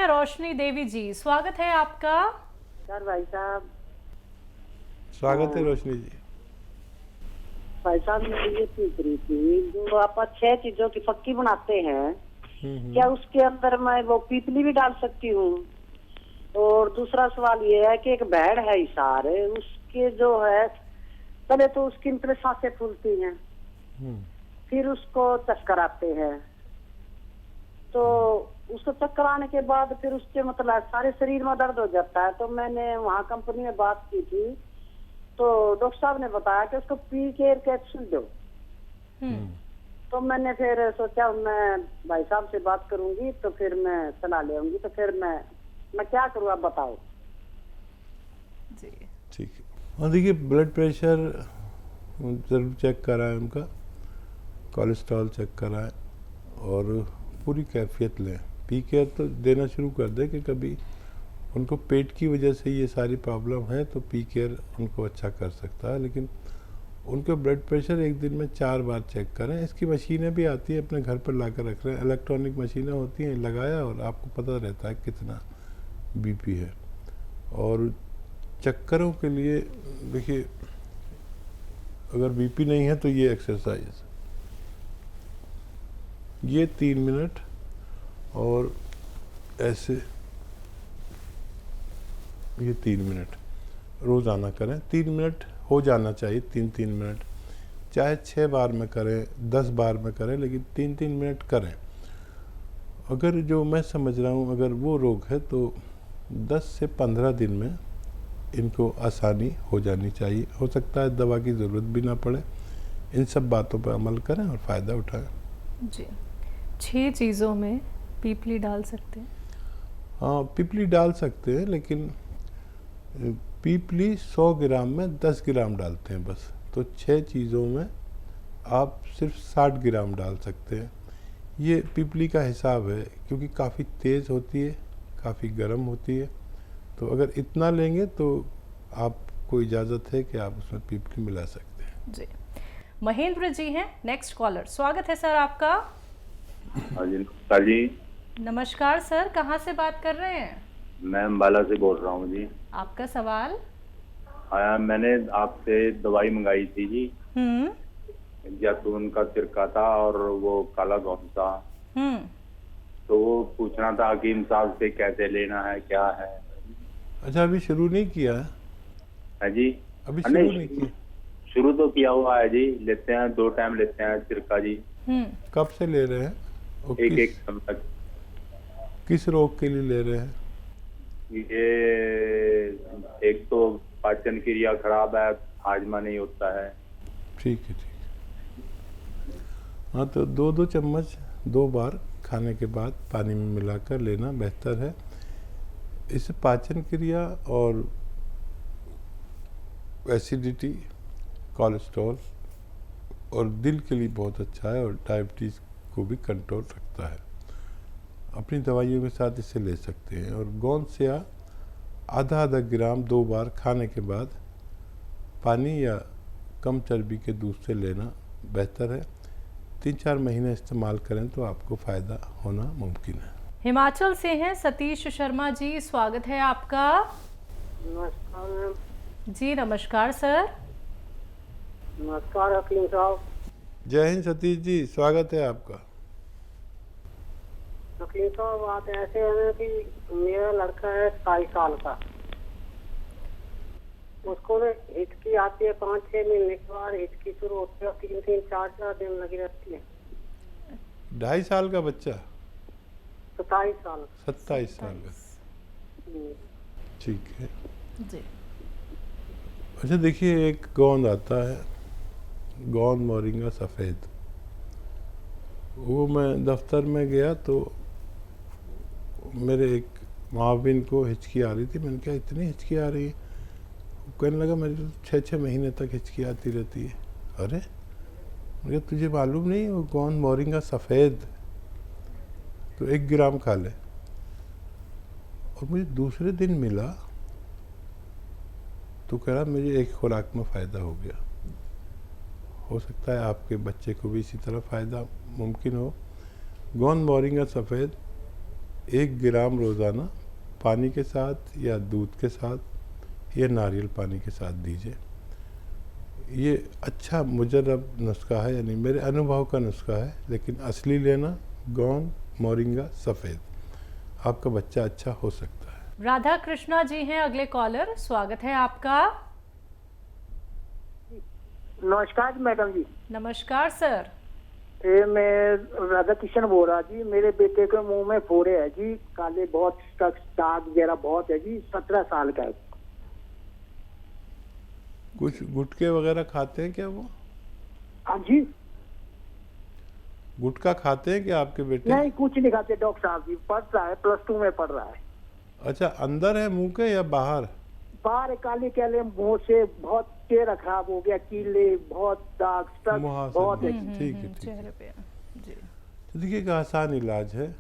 हैं रोशनी देवी जी, स्वागत है आपका। सर भाई साहब, स्वागत है रोशनी जी। भाई साहब मैं ये पूछ रही थी, जो आप 6 चीजों की फक्की बनाते हैं, क्या उसके अंदर मैं वो पीपली भी डाल सकती हूँ? और दूसरा सवाल ये है कि एक भेड़ है इसार, उसके जो है पहले तो उसकी मतलब सांसें फूलती हैं, फिर उसको चक्कर आते हैं, तो उसको चक्कर आने के बाद फिर उसके मतलब सारे शरीर में दर्द हो जाता है। तो मैंने वहाँ कंपनी में बात की थी, तो डॉक्टर साहब ने बताया कि उसको पी केयर कैप्सूल दो। तो मैंने फिर सोचा मैं भाई साहब से बात करूंगी, तो फिर मैं सलाह ले आऊंगी। तो फिर मैं क्या करूँ, आप बताओ जी। ठीक है। और देखिए, ब्लड प्रेशर ज़रूर चेक कराएं, उनका कोलेस्ट्रॉल चेक कराएं और पूरी कैफियत लें। पी केयर तो देना शुरू कर दें कि कभी उनको पेट की वजह से ये सारी प्रॉब्लम है तो पी केयर उनको अच्छा कर सकता है, लेकिन उनका ब्लड प्रेशर एक दिन में 4 बार चेक करें। इसकी मशीनें भी आती है, अपने घर पर ला कर रख रहे हैं, इलेक्ट्रॉनिक मशीनें होती हैं, लगाया और आपको पता रहता है कितना बीपी है। और चक्करों के लिए देखिए, अगर बीपी नहीं है तो ये एक्सरसाइज, ये 3 मिनट और ऐसे ये 3 मिनट रोज़ाना करें। 3 मिनट हो जाना चाहिए, 3-3 मिनट, चाहे 6 बार में करें 10 बार में करें, लेकिन 3-3 मिनट करें। अगर जो मैं समझ रहा हूँ, अगर वो रोग है तो 10 से 15 दिन में इनको आसानी हो जानी चाहिए। हो सकता है दवा की ज़रूरत भी ना पड़े। इन सब बातों पर अमल करें और फ़ायदा उठाएं। जी, 6 चीज़ों में पीपली डाल सकते हैं? हाँ, पीपली डाल सकते हैं, लेकिन पीपली 100 ग्राम में 10 ग्राम डालते हैं बस। तो 6 चीज़ों में आप सिर्फ 60 ग्राम डाल सकते हैं। ये पीपली का हिसाब है, क्योंकि काफ़ी तेज़ होती है, काफ़ी गर्म होती है। तो अगर इतना लेंगे तो आपको इजाज़त है कि आप उसमें पीपली मिला सकते हैं। जी। महेंद्र जी हैं नेक्स्ट कॉलर, स्वागत है सर आपका। हाँ जी, नमस्कार जी। नमस्कार सर, कहाँ से बात कर रहे हैं? मैं अम्बाला से बोल रहा हूँ जी। आपका सवाल? मैंने आपसे दवाई मंगाई थी जी, जैतून का सिरका था और वो काला घोंस था। तो वो पूछना था कि इंसाफ से कैसे लेना है, क्या है। अच्छा, अभी शुरू नहीं किया है? है जी, अभी शुरू नहीं किया? शुरू तो किया हुआ है जी। लेते हैं, 2 टाइम लेते हैं सिरका जी। कब से ले रहे हैं? और एक समय तक। किस रोग के लिए ले रहे हैं? ये एक तो पाचन क्रिया खराब है, हाजमा नहीं होता है। ठीक है, ठीक है। हाँ, तो 2-2 चम्मच 2 बार खाने के बाद पानी में मिलाकर लेना बेहतर है। इससे पाचन क्रिया और एसिडिटी, कोलेस्ट्रॉल और दिल के लिए बहुत अच्छा है, और डायबिटीज़ को भी कंट्रोल रखता है। अपनी दवाइयों के साथ इसे ले सकते हैं। और गोंद से आधा ग्राम 2 बार खाने के बाद पानी या कम चर्बी के दूध से लेना बेहतर है। 3-4 महीने इस्तेमाल करें तो आपको फ़ायदा होना मुमकिन है। हिमाचल से हैं सतीश शर्मा जी, स्वागत है आपका। नमस्कार जी नमस्कार सर। नमस्कार अखिल साहब। जय हिंद सतीश जी, स्वागत है आपका। अखिल साहब, बात ऐसे है कि मेरा लड़का है 27 साल का, उसको ना हिचकी आती है 5-6 महीने के बाद हिचकी शुरू होती है, 3-3, 4-4 दिन लगी रहती है। 2.5 साल का बच्चा? 27 साल। 27 साल का, ठीक है जी। अच्छा, देखिए, एक गोंद आता है, गोंद मोरिंगा सफ़ेद। वो मैं दफ्तर में गया तो मेरे एक माविन को हिचकी आ रही थी। मैंने कहा, इतनी हिचकी आ रही है? कहने लगा, मेरे तो 6-6 महीने तक हिचकी आती रहती है। अरे, मुझे तुझे मालूम नहीं वो गोंद मोरिंगा सफ़ेद, तो 1 ग्राम खा ले। और मुझे दूसरे दिन मिला तो कह रहा मुझे एक खुराक में फ़ायदा हो गया। हो सकता है आपके बच्चे को भी इसी तरह फ़ायदा मुमकिन हो। गोंद मोरिंगा सफ़ेद 1 ग्राम रोज़ाना पानी के साथ या दूध के साथ या नारियल पानी के साथ दीजिए। ये अच्छा मुजर्रब नुस्खा है, यानी मेरे अनुभव का नुस्खा है, लेकिन असली लेना गोंद, मोरिंगा, सफ़ेद, आपका बच्चा अच्छा हो सकता है। राधा कृष्णा जी हैं अगले कॉलर, स्वागत है आपका। नमस्कार मैडम जी। नमस्कार सर। ये मैं राधा किशन बोल रहा जी। मेरे बेटे के मुंह में फोड़े है जी, काले बहुत, दाग वगैरह बहुत है जी। 17 साल का है। कुछ गुटके वगैरह खाते हैं क्या वो? हाँ जी। गुटखा खाते हैं क्या आपके बेटे? नहीं, कुछ नहीं खाते डॉक्टर साहब जी। पढ़ रहा है, +2 में पढ़ रहा है। अच्छा, अंदर है मुंह के या बाहर? बाहर काले काले मुंह से बहुत चेहरा खराब हो गया, कीले, बहुत दाग, बहुत है। ठीक है, चेहरे पे जी। तो देखिए, एक आसान इलाज है।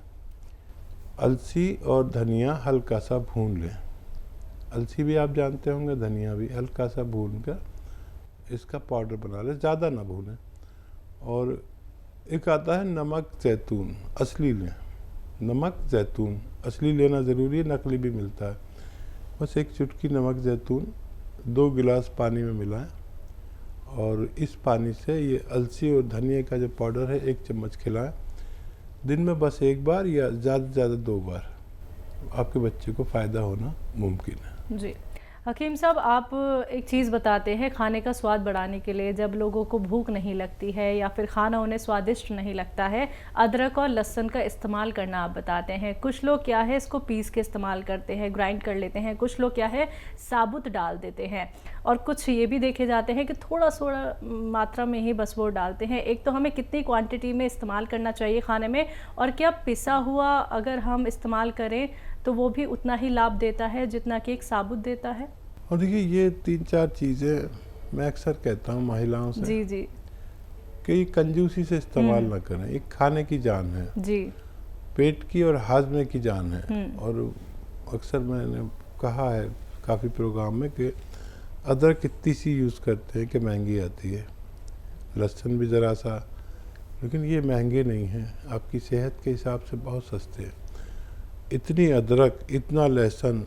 अलसी और धनिया हल्का सा भून लें। अलसी भी आप जानते होंगे, धनिया भी हल्का सा भून कर इसका पाउडर बना लें, ज़्यादा ना भूनें। और एक आता है नमक जैतून, असली लें। नमक जैतून असली लेना ज़रूरी है, नकली भी मिलता है। बस एक चुटकी नमक जैतून 2 गिलास पानी में मिलाएं और इस पानी से ये अलसी और धनिया का जो पाउडर है 1 चम्मच खिलाएं। दिन में बस 1 बार या ज़्यादा से ज़्यादा 2 बार, आपके बच्चे को फ़ायदा होना मुमकिन है। जी हकीम साहब, आप एक चीज़ बताते हैं खाने का स्वाद बढ़ाने के लिए, जब लोगों को भूख नहीं लगती है या फिर खाना उन्हें स्वादिष्ट नहीं लगता है, अदरक और लहसुन का इस्तेमाल करना आप बताते हैं। कुछ लोग क्या है इसको पीस के इस्तेमाल करते हैं, ग्राइंड कर लेते हैं, कुछ लोग क्या है साबुत डाल देते हैं, और कुछ ये भी देखे जाते हैं कि थोड़ा थोड़ा मात्रा में ही बस वो डालते हैं। एक तो हमें कितनी क्वांटिटी में इस्तेमाल करना चाहिए खाने में, और क्या पिसा हुआ अगर हम इस्तेमाल करें तो वो भी उतना ही लाभ देता है जितना कि एक साबुत देता है? और देखिए, ये 3-4 चीज़ें मैं अक्सर कहता हूँ महिलाओं से जी जी कि ये कंजूसी से इस्तेमाल ना करें। एक खाने की जान है जी, पेट की और हाजमे की जान है। और अक्सर मैंने कहा है काफ़ी प्रोग्राम में कि अदरक इतनी सी यूज़ करते हैं कि महंगी आती है, लहसुन भी ज़रा सा, लेकिन ये महंगे नहीं हैं, आपकी सेहत के हिसाब से बहुत सस्ते हैं। इतनी अदरक, इतना लहसुन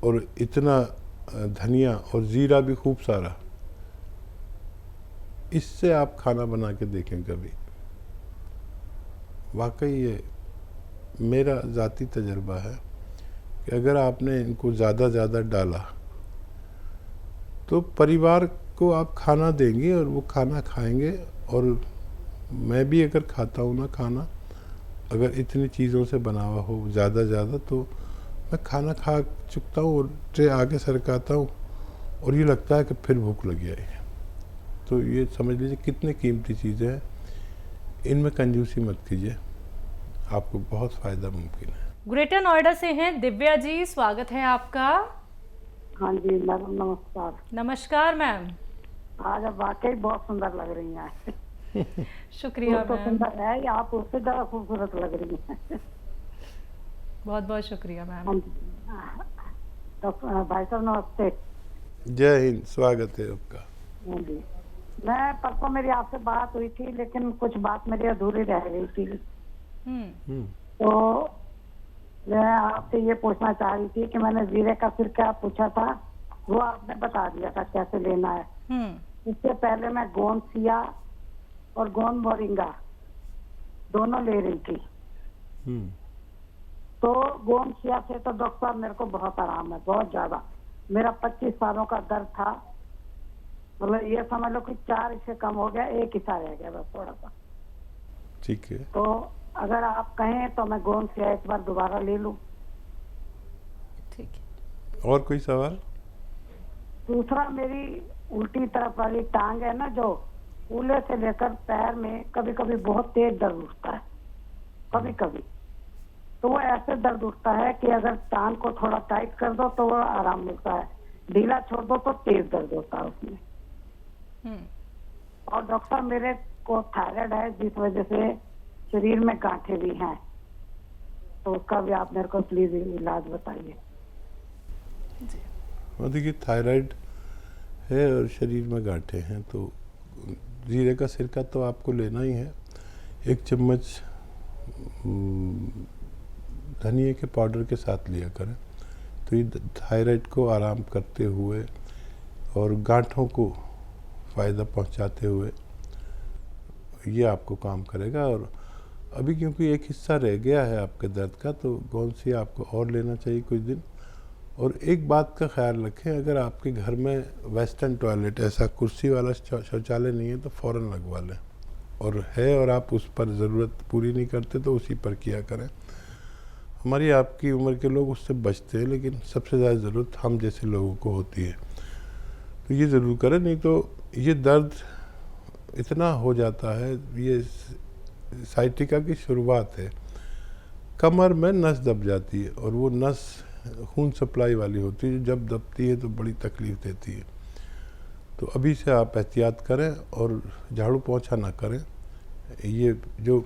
और इतना धनिया और ज़ीरा भी खूब सारा, इससे आप खाना बना के देखें कभी। वाकई ये मेरा ज़ाती तजर्बा है कि अगर आपने इनको ज़्यादा डाला तो परिवार को आप खाना देंगे और वो खाना खाएंगे। और मैं भी अगर खाता हूँ ना खाना, अगर इतनी चीज़ों से बना हुआ हो ज़्यादा, तो मैं खाना खा चुकता हूँ और ट्रे आगे सरकाता हूँ और ये लगता है कि फिर भूख लगी है। तो ये समझ लीजिए कितनी कीमती चीज़ें हैं, इनमें कंजूसी मत कीजिए, आपको बहुत फ़ायदा मुमकिन है। ग्रेटर नोएडा से हैं दिव्या जी, स्वागत है आपका। हाँ जी मैडम, नमस्कार। नमस्कार मैम। आज आप वाकई बहुत सुंदर लग रही हैं। शुक्रिया तो मैम, सुंदर है, या आप उससे ज़्यादा खूबसूरत लग रही हैं। बहुत बहुत शुक्रिया मैम। हाँ जी। तो भाई साहब नमस्ते। जय हिंद, स्वागत है आपका। हाँ जी, मैं परसों मेरी आपसे बात हुई थी, लेकिन कुछ बात मेरी अधूरी रह गई थी। तो मैं आपसे ये पूछना चाह रही थी कि मैंने जीरे का सिरका पूछा था, वो आपने बता दिया था कैसे लेना है। इससे पहले मैं गोंद सिया और गोंद मोरिंगा दोनों ले रही थी। तो गोंद सिया से तो डॉक्टर साहब मेरे को बहुत आराम है, बहुत ज्यादा। मेरा 25 सालों का दर्द था, मतलब ये समझ लो कि 4 हिस्से कम हो गया, 1 हिस्सा रह गया बस थोड़ा सा। ठीक है। तो अगर आप कहें तो मैं गोंद सिया एक बार दोबारा ले लूं। ठीक है। और कोई सवाल? दूसरा, मेरी उल्टी तरफ वाली टांग है ना, जो कूल्हे से लेकर पैर में कभी कभी बहुत तेज दर्द उठता है, कभी कभी तो वो ऐसे दर्द उठता है कि अगर टांग को थोड़ा टाइट कर दो तो वो आराम मिलता है, ढीला छोड़ दो तो तेज दर्द होता है उसमें। और डॉक्टर मेरे को थायराइड है, जिस वजह से शरीर में गांठें भी हैं, तो उसका भी आप मेरे को प्लीज इलाज बताइए। देखिए, थायराइड है और शरीर में गांठें हैं, तो जीरे का सिरका तो आपको लेना ही है। 1 चम्मच धनिए के पाउडर के साथ लिया करें। तो ये थायराइड को आराम करते हुए और गांठों को फ़ायदा पहुंचाते हुए ये आपको काम करेगा। और अभी क्योंकि एक हिस्सा रह गया है आपके दर्द का, तो गोंसी आपको और लेना चाहिए कुछ दिन। और एक बात का ख्याल रखें, अगर आपके घर में वेस्टर्न टॉयलेट, ऐसा कुर्सी वाला शौचालय नहीं है तो फ़ौरन लगवा लें, और है और आप उस पर ज़रूरत पूरी नहीं करते तो उसी पर किया करें। हमारी आपकी उम्र के लोग उससे बचते हैं, लेकिन सबसे ज़्यादा ज़रूरत हम जैसे लोगों को होती है, तो ये ज़रूर करें। नहीं तो ये दर्द इतना हो जाता है, ये साइटिका की शुरुआत है। कमर में नस दब जाती है और वो नस खून सप्लाई वाली होती है, जब दबती है तो बड़ी तकलीफ़ देती है। तो अभी से आप एहतियात करें और झाड़ू पोंछा ना करें। ये जो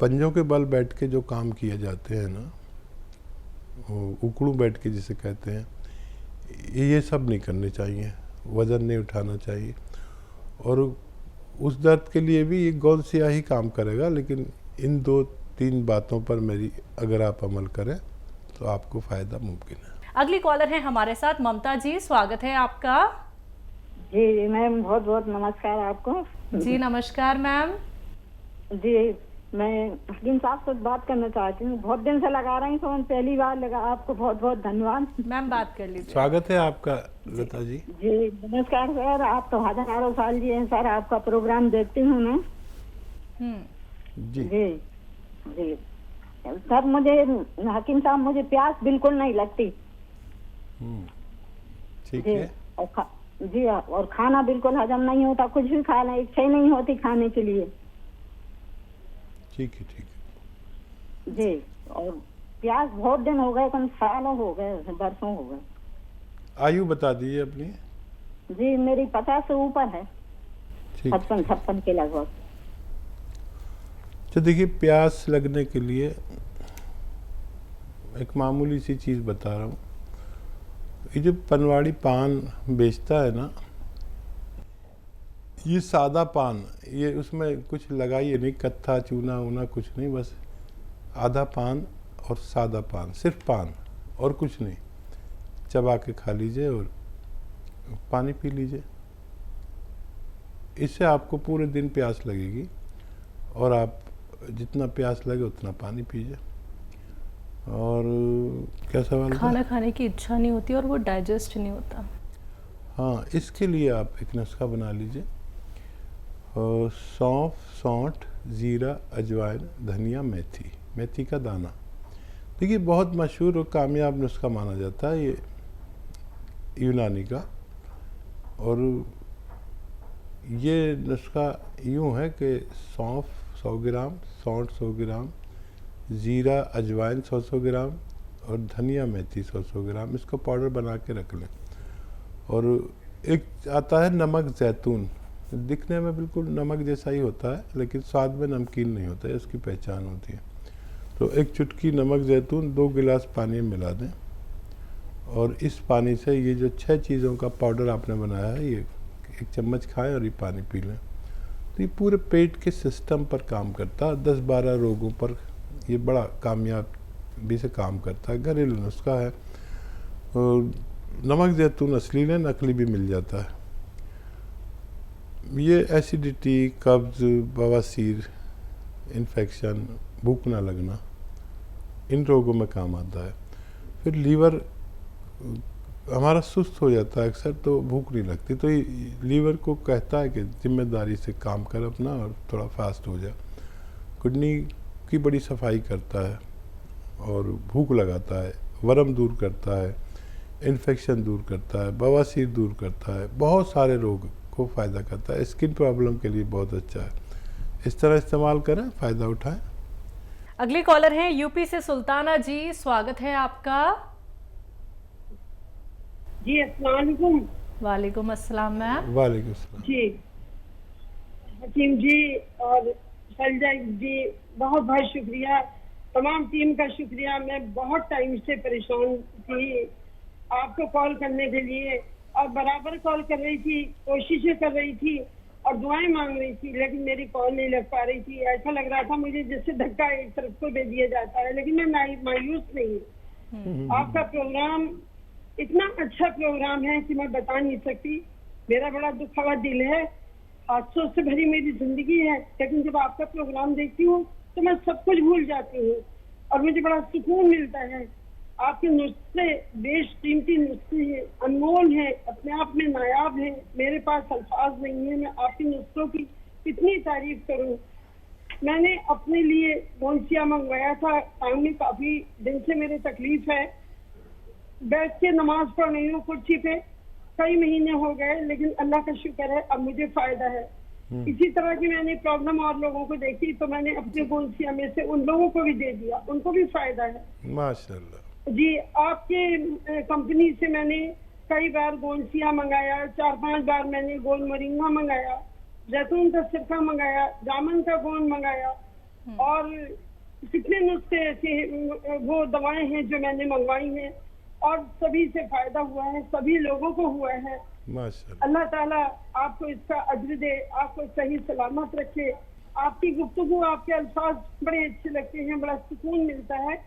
पंजों के बल बैठ के जो काम किए जाते हैं ना, उकड़ू बैठ के जिसे कहते हैं, ये सब नहीं करने चाहिए, वज़न नहीं उठाना चाहिए। और उस दर्द के लिए भी ये गोंसिया ही काम करेगा, लेकिन इन 2-3 बातों पर मेरी अगर आप अमल करें तो आपको फ़ायदा मुमकिन है। अगली कॉलर है हमारे साथ ममता जी, स्वागत है आपका। जी मैम, बहुत बहुत नमस्कार आपको। जी नमस्कार मैम। जी मैं हकीम साहब से बात करना चाहती हूँ, बहुत दिन से लगा रही हूँ, पहली बार लगा। आपको बहुत बहुत धन्यवाद। मैम बात कर लीजिए। स्वागत है आपका लता जी। जी नमस्कार सर, आप तो हजारों साल जी हैं सर, आपका प्रोग्राम देखती हूँ मैं। जी जी जी सर, मुझे हकीम साहब, मुझे प्यास बिल्कुल नहीं लगती। ठीक है। जी और खाना बिल्कुल हजम नहीं होता, कुछ भी खाना इच्छा ही नहीं होती खाने के लिए। ठीक है। जी और प्यास बहुत दिन हो गए, कम सालों हो गए, बरसों हो गए। आयु बता दीजिए अपनी। जी मेरी 50 से ऊपर है, 56 के लगभग। तो देखिए, प्यास लगने के लिए एक मामूली सी चीज़ बता रहा हूँ। ये जो पनवाड़ी पान बेचता है ना, ये सादा पान, ये उसमें कुछ लगाइए नहीं, कत्था चूना वूना कुछ नहीं, बस आधा पान और सादा पान, सिर्फ पान और कुछ नहीं, चबा के खा लीजिए और पानी पी लीजिए। इससे आपको पूरे दिन प्यास लगेगी और आप जितना प्यास लगे उतना पानी पीजिए। और क्या सवाल था? खाना खाने की इच्छा नहीं होती और वो डाइजेस्ट नहीं होता। हाँ, इसके लिए आप एक नुस्खा बना लीजिए। सौंफ, सौंठ, ज़ीरा, अजवाइन, धनिया, मेथी का दाना। देखिए, बहुत मशहूर और कामयाब नुस्खा माना जाता है ये यूनानी का। और ये नुस्खा यूँ है कि सौंफ 100 ग्राम, सौंठ 100 ग्राम, ज़ीरा अजवाइन 100 ग्राम और धनिया मेथी 100 ग्राम, इसको पाउडर बना के रख लें। और एक आता है नमक ज़ैतून, दिखने में बिल्कुल नमक जैसा ही होता है, लेकिन स्वाद में नमकीन नहीं होता है, इसकी पहचान होती है। तो एक चुटकी नमक ज़ैतून 2 गिलास पानी में मिला दें और इस पानी से ये जो 6 चीज़ों का पाउडर आपने बनाया है, ये 1 चम्मच खाएं और ये पानी पी लें। तो ये पूरे पेट के सिस्टम पर काम करता है, 10-12 रोगों पर ये बड़ा कामयाबी से काम करता है। घरेलू नुस्खा है। और नमक ज़ैतून असली में, नकली भी मिल जाता है। ये एसिडिटी, कब्ज़, बवासीर, इन्फेक्शन, भूख ना लगना, इन रोगों में काम आता है। फिर लीवर हमारा सुस्त हो जाता है अक्सर, तो भूख नहीं लगती, तो ये लीवर को कहता है कि जिम्मेदारी से काम कर अपना और थोड़ा फास्ट हो जा। किडनी की बड़ी सफाई करता है और भूख लगाता है, वरम दूर करता है, इन्फेक्शन दूर करता है, बवासीर दूर करता है, बहुत सारे रोग को फ़ायदा करता है। स्किन प्रॉब्लम के लिए बहुत अच्छा है। इस तरह इस्तेमाल करें, फ़ायदा उठाएं। अगली कॉलर है यूपी से सुल्ताना जी, स्वागत है आपका। जी अस्सलाम वालेकुम। वालेकुम अस्सलाम मैम। वालेकुम अस्सलाम। जी हकीम जी और शैलजा जी, बहुत बहुत शुक्रिया, तमाम टीम का शुक्रिया। मैं बहुत टाइम से परेशान थी आपको कॉल करने के लिए और बराबर कॉल कर रही थी, कोशिशें कर रही थी और दुआएं मांग रही थी, लेकिन मेरी कॉल नहीं लग पा रही थी। ऐसा लग रहा था मुझे जैसे धक्का एक तरफ को दे दिया जाता है, लेकिन मैं मायूस नहीं हूँ। आपका प्रोग्राम इतना अच्छा प्रोग्राम है कि मैं बता नहीं सकती। मेरा बड़ा दुखा हुआ दिल है, हादसों से भरी मेरी जिंदगी है, लेकिन जब आपका प्रोग्राम देखती हूँ तो मैं सब कुछ भूल जाती हूँ और मुझे बड़ा सुकून मिलता है। आपके नुस्खे बेशकीमती नुस्खे हैं, अनमोल है, अपने आप में नायाब है। मेरे पास अल्फाज नहीं है, मैं आपके नुस्खों की कितनी तारीफ करूं। मैंने अपने लिए गोंसिया मंगवाया था, टांग में काफी दिन से मेरे तकलीफ है, बैठ के नमाज पढ़ रही हूँ कुर्सी पे, कई महीने हो गए, लेकिन अल्लाह का शुक्र है अब मुझे फायदा है। इसी तरह की मैंने प्रॉब्लम और लोगों को देखी तो मैंने अपने गोंसिया में से उन लोगों को भी दे दिया, उनको भी फायदा है। माशाल्लाह जी, आपके कंपनी से मैंने कई बार गोंसिया मंगाया, 4-5 बार मैंने गोल मोरिंगा मंगाया, जैतून का सिरका मंगाया, जामुन का गोंद मंगाया और कितने नुस्खे ऐसे वो दवाएं हैं जो मैंने मंगवाई हैं और सभी से फायदा हुआ है, सभी लोगों को हुआ है। माशाल्लाह। अल्लाह ताला आपको इसका अज्र दे, आपको सही सलामत रखे। आपकी गुफ्तगू, आपके अल्फाज बड़े अच्छे लगते हैं, बड़ा सुकून मिलता है।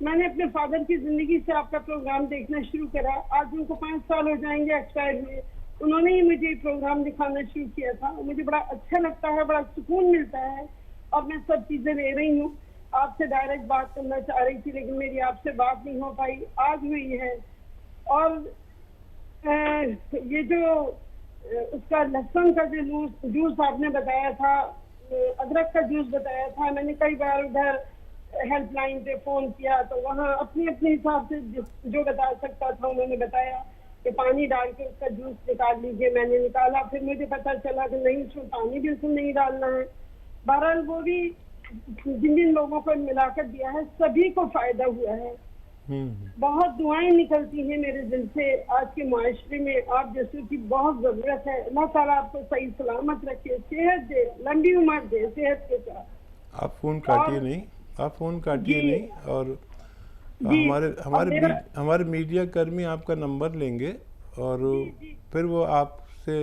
मैंने अपने फादर की जिंदगी से आपका प्रोग्राम देखना शुरू करा, आज उनको 5 साल हो जाएंगे एक्सपायर हुए। उन्होंने ही मुझे प्रोग्राम दिखाना शुरू किया था, मुझे बड़ा अच्छा लगता है, बड़ा सुकून मिलता है और मैं सब चीजें ले रही हूँ। आपसे डायरेक्ट बात करना चाह रही थी लेकिन मेरी आपसे बात नहीं हो पाई, आज हुई है। और ये जो उसका लहसुन का जो जूस आपने बताया था, अदरक का जूस बताया था, मैंने कई बार उधर हेल्पलाइन पे फोन किया तो वहाँ अपने अपने हिसाब से जो बता सकता था उन्होंने बताया कि पानी डाल के उसका जूस निकाल लीजिए। मैंने निकाला, फिर मुझे पता चला कि नहीं, उसमें पानी बिल्कुल नहीं डालना है। बहरहाल वो भी जिन जिन लोगों को मिलाकर दिया है सभी को फायदा हुआ है। बहुत दुआएं निकलती हैं मेरे दिल से। आज के माशरे में आप जैसे की बहुत जरूरत है। अल्लाह ताला आपको सही सलामत रखे, सेहत दे, लंबी उम्र दे सेहत के साथ। आप फोन काटिए नहीं, आप फोन काटिए नहीं। और हमारे मीडिया कर्मी आपका नंबर लेंगे और फिर वो आपसे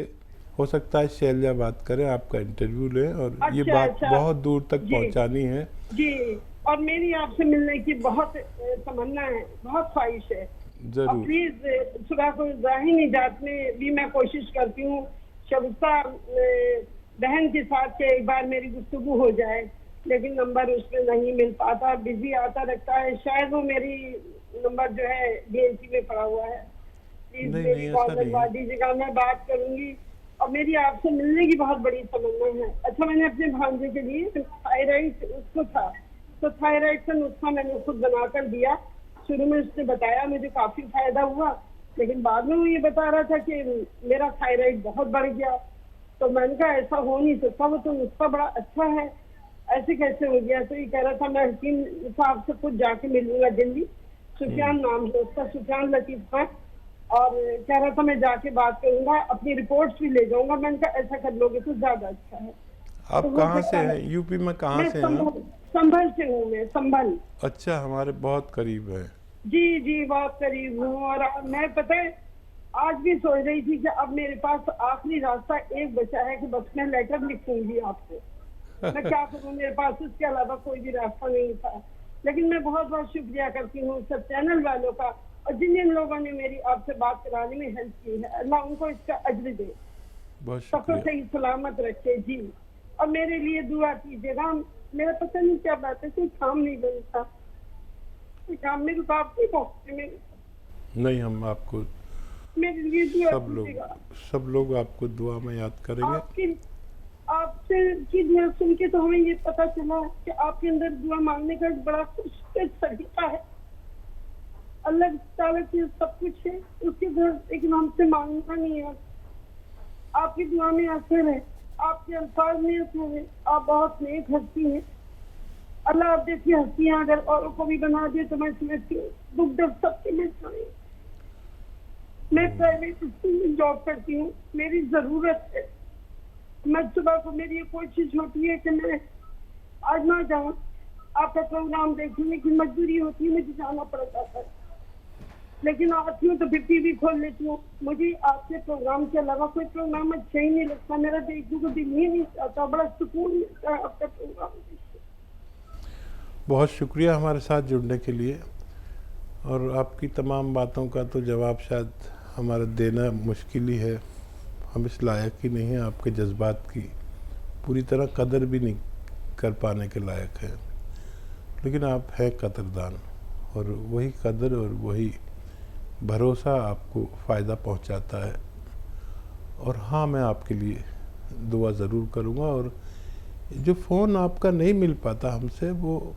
हो सकता है शैल्या बात करें, आपका इंटरव्यू लें और ये बात बहुत दूर तक पहुंचानी है। जी, और मेरी आपसे मिलने की बहुत तमन्ना है, बहुत ख्वाहिश है। जरूर। प्लीज सुबह को जाहिर निजात में भी मैं कोशिश करती हूँ शगुफ्ता बहन के साथ के एक बार मेरी गुफ्तगू हो जाए, लेकिन नंबर उसमें नहीं मिल पाता, बिजी आता रहता है। शायद वो मेरी नंबर जो है DNC में पड़ा हुआ है। प्लीज मेरी कॉल लगवा दीजिएगा, मैं बात करूंगी। और मेरी आपसे मिलने की बहुत बड़ी तमन्ना है। अच्छा, मैंने अपने भांजे के लिए थायराइड उसको था तो थायराइड का नुस्खा मैंने खुद बनाकर दिया। शुरू में उसने बताया, मुझे काफी फायदा हुआ, लेकिन बाद में वो ये बता रहा था कि मेरा थायराइड बहुत बढ़ गया। तो मैंने कहा ऐसा हो नहीं सकता, वो तो नुस्खा बड़ा अच्छा है, ऐसे कैसे हो गया? तो ये कह रहा था मैं हकीम साहब से खुद जाके मिलूंगा दिल्ली, सुफियान नाम है उसका, सुफियान लतीफ खान, और कह रहा था मैं जाके बात करूंगा, अपनी रिपोर्ट्स भी ले जाऊंगा। मैंने कहा ऐसा कर लोगे तो ज्यादा अच्छा है। आप तो कहाँ से हैं? यूपी में कहाँ से हैं? संभल से हूँ मैं, संभल। अच्छा, हमारे बहुत करीब है। जी जी, बहुत करीब हूँ। और मैं पता है आज भी सोच रही थी कि अब मेरे पास आखिरी रास्ता एक बचा है कि बस मैं लेटर लिखूंगी आपको। मैं क्या करूँ, मेरे पास इसके अलावा कोई भी रास्ता नहीं था। लेकिन मैं बहुत बहुत शुक्रिया करती हूँ सब चैनल वालों का और जिन जिन लोगों ने मेरी आपसे बात कराने में हेल्प की है। अल्लाह उनको इसका अज्र दे, सबको सही सलामत रखे। जी, और मेरे लिए दुआ कीजिएगा। मेरा पता नहीं क्या बात है, कोई काम नहीं बनता, कोई काम में रुकावट नहीं पहुँचती मेरे। नहीं, हम आपको मेरे लिए दुआ कीजिएगा। सब लोग आपको दुआ में याद करेंगे। आपसे की दुआ सुन के तो हमें ये पता चला कि आपके अंदर दुआ मांगने का एक बड़ा खुशकिस्मत सलीका है। अल्लाह ताला की सब कुछ है उसके घर, लेकिन हमसे मांगना नहीं है। आपकी दुआ में असर है, आपके अल्फाज में असर है। आप बहुत नेक हस्ती हैं। अल्लाह आप जैसी हस्तियाँ अगर औरों को भी बना दे तो मैं समझती हूँ दुख दर्द सबके मिल जाए। मैं प्राइवेट स्कूल में जॉब करती हूँ, मेरी जरूरत है। मैं सुबह को मेरी कोशिश होती है कि मैं आज ना जाऊँ, आपका प्रोग्राम देखूँ, लेकिन मजबूरी होती है, मुझे जाना पड़ जाता है। लेकिन आती हूँ तो फिर टीवी खोल लेती हूँ। मुझे आपके प्रोग्राम के अलावा कोई प्रोग्राम अच्छा ही नहीं लगता, मेरा देखने को दिल ही नहीं चाहता, बड़ा सुकून मिलता है आपका प्रोग्राम। बहुत शुक्रिया हमारे साथ जुड़ने के लिए, और आपकी तमाम बातों का तो जवाब शायद हमारा देना मुश्किल ही है। हम इस लायक ही नहीं हैं, आपके जज्बात की पूरी तरह कदर भी नहीं कर पाने के लायक है, लेकिन आप हैं कदरदान, और वही कदर और वही भरोसा आपको फ़ायदा पहुंचाता है। और हाँ, मैं आपके लिए दुआ ज़रूर करूँगा। और जो फ़ोन आपका नहीं मिल पाता हमसे, वो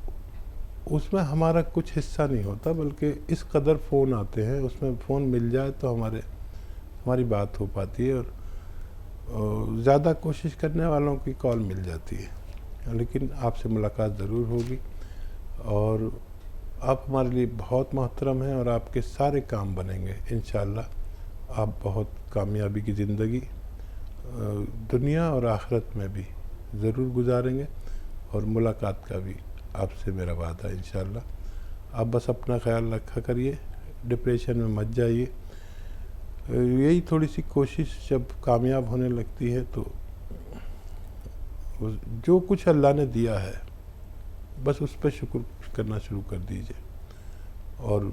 उसमें हमारा कुछ हिस्सा नहीं होता, बल्कि इस कदर फ़ोन आते हैं, उसमें फ़ोन मिल जाए तो हमारी बात हो पाती है, और ज़्यादा कोशिश करने वालों की कॉल मिल जाती है। लेकिन आपसे मुलाकात ज़रूर होगी, और आप हमारे लिए बहुत मोहतरम हैं, और आपके सारे काम बनेंगे इंशाअल्लाह। आप बहुत कामयाबी की ज़िंदगी दुनिया और आखिरत में भी ज़रूर गुजारेंगे, और मुलाकात का भी आपसे मेरा वादा है इंशाअल्लाह। आप बस अपना ख्याल रखा करिए, डिप्रेशन में मत जाइए। यही थोड़ी सी कोशिश जब कामयाब होने लगती है तो जो कुछ अल्लाह ने दिया है बस उस पर शुक्र करना शुरू कर दीजिए। और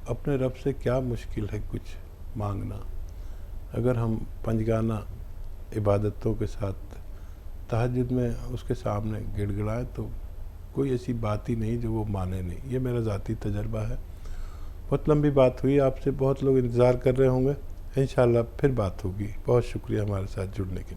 अपने रब से क्या मुश्किल है कुछ मांगना, अगर हम पंजगाना इबादतों के साथ तहज्जुद में उसके सामने गिड़गिड़ाएं तो कोई ऐसी बात ही नहीं जो वो माने नहीं। ये मेरा ज़ाती तजर्बा है। बहुत लंबी बात हुई, आपसे बहुत लोग इंतज़ार कर रहे होंगे, इंशाअल्लाह फिर बात होगी। बहुत शुक्रिया हमारे साथ जुड़ने के लिए।